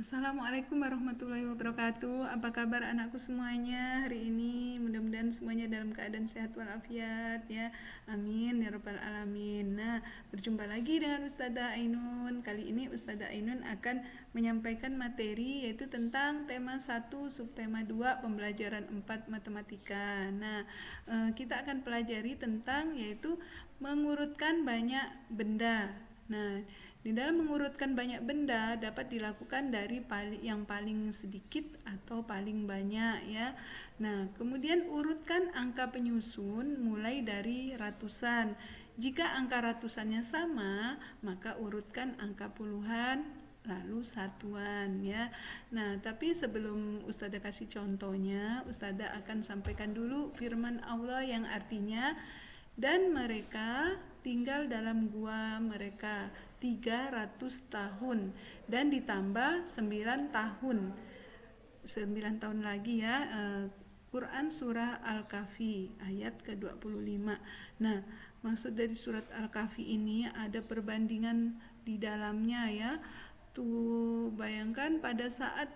Assalamualaikum warahmatullahi wabarakatuh. Apa kabar anakku semuanya hari ini? Mudah-mudahan semuanya dalam keadaan sehat walafiat ya. Amin ya rabbal alamin. Nah, berjumpa lagi dengan Ustazah Ainun. Kali ini Ustazah Ainun akan menyampaikan materi yaitu tentang tema 1 subtema 2 pembelajaran 4 matematika. Nah, kita akan pelajari tentang yaitu mengurutkan banyak benda. Nah, di dalam mengurutkan banyak benda dapat dilakukan dari yang paling sedikit atau paling banyak ya. Nah, kemudian urutkan angka penyusun mulai dari ratusan. Jika angka ratusannya sama, maka urutkan angka puluhan lalu satuan ya. Nah, tapi sebelum Ustazah kasih contohnya, Ustazah akan sampaikan dulu firman Allah yang artinya dan mereka tinggal dalam gua mereka 300 tahun dan ditambah 9 tahun 9 tahun lagi ya. Quran surah Al-Kahfi ayat ke-25. Nah, maksud dari surat Al-Kahfi ini ada perbandingan di dalamnya ya. Tuh bayangkan pada saat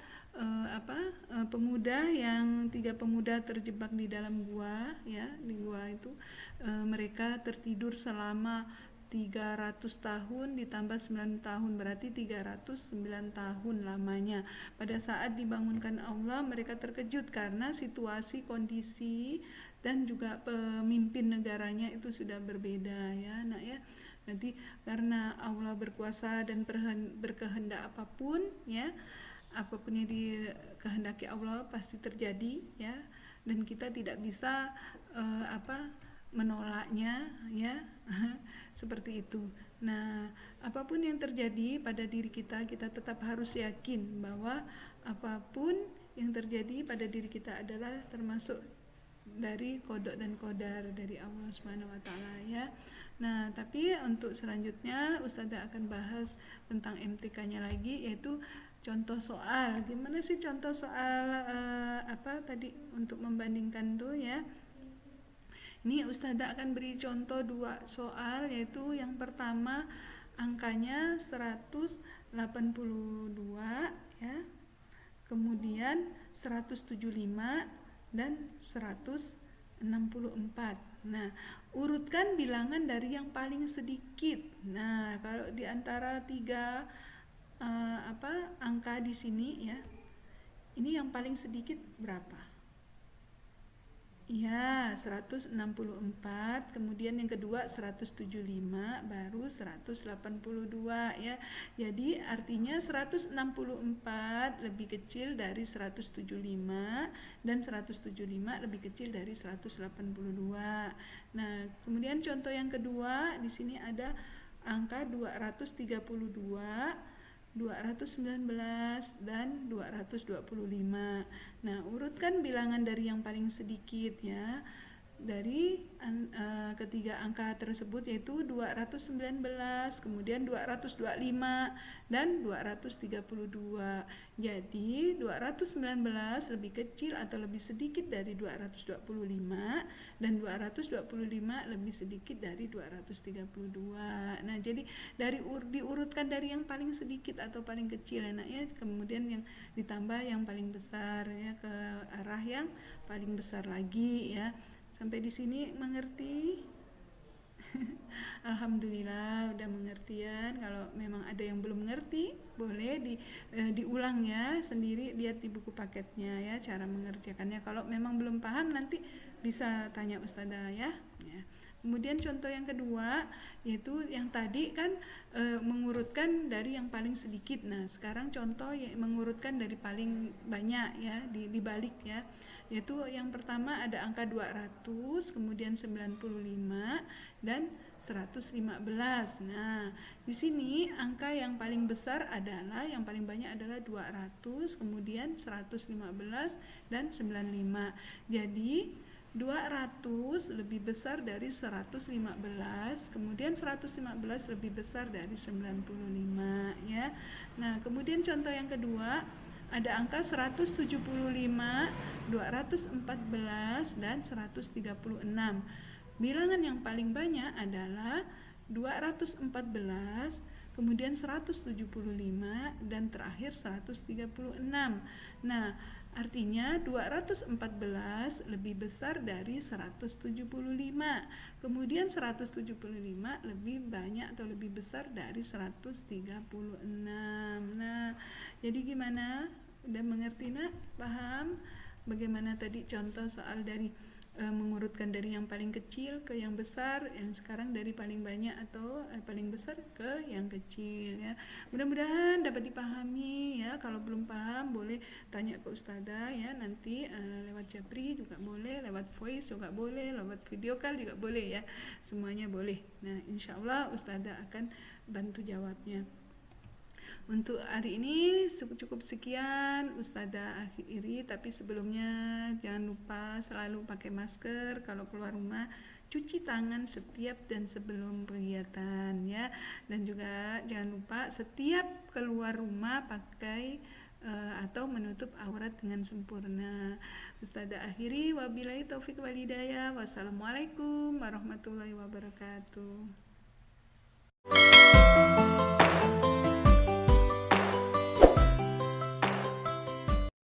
pemuda yang 3 pemuda terjebak di dalam gua ya, di gua itu mereka tertidur selama 300 tahun ditambah 9 tahun berarti 309 tahun lamanya. Pada saat dibangunkan Allah mereka terkejut karena situasi, kondisi dan juga pemimpin negaranya itu sudah berbeda ya nak ya. Nanti karena Allah berkuasa dan berkehendak apapun ya, apapun yang dikehendaki Allah pasti terjadi ya, dan kita tidak bisa menolaknya ya. Seperti itu. Nah, apapun yang terjadi pada diri kita, kita tetap harus yakin bahwa apapun yang terjadi pada diri kita adalah termasuk dari kodok dan kodar dari Allah Subhanahu wa taala ya. Nah, tapi untuk selanjutnya Ustazah akan bahas tentang MTK-nya lagi, yaitu contoh soal. Gimana sih contoh soal tadi untuk membandingkan tuh ya. Ini Ustazah akan beri contoh 2 soal, yaitu yang pertama angkanya 182 ya. Kemudian 175 dan 164. Nah, urutkan bilangan dari yang paling sedikit. Nah, kalau di antara 3 angka di sini ya, ini yang paling sedikit berapa? Ya, 164, kemudian yang kedua 175, baru 182 ya. Jadi artinya 164 lebih kecil dari 175 dan 175 lebih kecil dari 182. Nah, kemudian contoh yang kedua di sini ada angka 232, 219 dan 225. Nah, urutkan bilangan dari yang paling sedikit ya. Dari ketiga angka tersebut yaitu 219, kemudian 225 dan 232. Jadi 219 lebih kecil atau lebih sedikit dari 225 dan 225 lebih sedikit dari 232. Nah, jadi diurutkan dari yang paling sedikit atau paling kecil enaknya, kemudian yang ditambah yang paling besar ya, ke arah yang paling besar lagi ya. Sampai di sini mengerti? Alhamdulillah udah mengertian. Kalau memang ada yang belum mengerti, boleh diulang ya sendiri, lihat di buku paketnya ya cara mengerjakannya. Kalau memang belum paham nanti bisa tanya Ustazah ya. Kemudian contoh yang kedua yaitu yang tadi kan mengurutkan dari yang paling sedikit. Nah, sekarang contoh yang mengurutkan dari paling banyak ya, dibalik ya. Yaitu yang pertama ada angka 200, kemudian 95 dan 115. Nah, di sini angka yang paling besar adalah, yang paling banyak adalah 200, kemudian 115 dan 95. Jadi 200 lebih besar dari 115, kemudian 115 lebih besar dari 95 ya. Nah, kemudian contoh yang kedua ada angka 175, 214 dan 136. Bilangan yang paling banyak adalah 214, kemudian 175, dan terakhir 136. Nah, artinya 214 lebih besar dari 175. Kemudian 175 lebih banyak atau lebih besar dari 136. Nah, jadi gimana? Udah mengerti, Nak? Paham? Bagaimana tadi contoh soal dari mengurutkan dari yang paling kecil ke yang besar, yang sekarang dari paling banyak atau paling besar ke yang kecil ya. Mudah-mudahan dapat dipahami ya. Kalau belum paham boleh tanya ke Ustazah ya, nanti lewat Japri juga boleh, lewat voice juga boleh, lewat video call juga boleh ya. Semuanya boleh. Nah, insyaallah Ustazah akan bantu jawabnya. Untuk hari ini cukup sekian Ustazah akhiri, tapi sebelumnya jangan lupa selalu pakai masker kalau keluar rumah, cuci tangan setiap dan sebelum kegiatan ya, dan juga jangan lupa setiap keluar rumah pakai atau menutup aurat dengan sempurna. Ustazah akhiri, wabillahi taufik wal hidayah. Wassalamualaikum warahmatullahi wabarakatuh.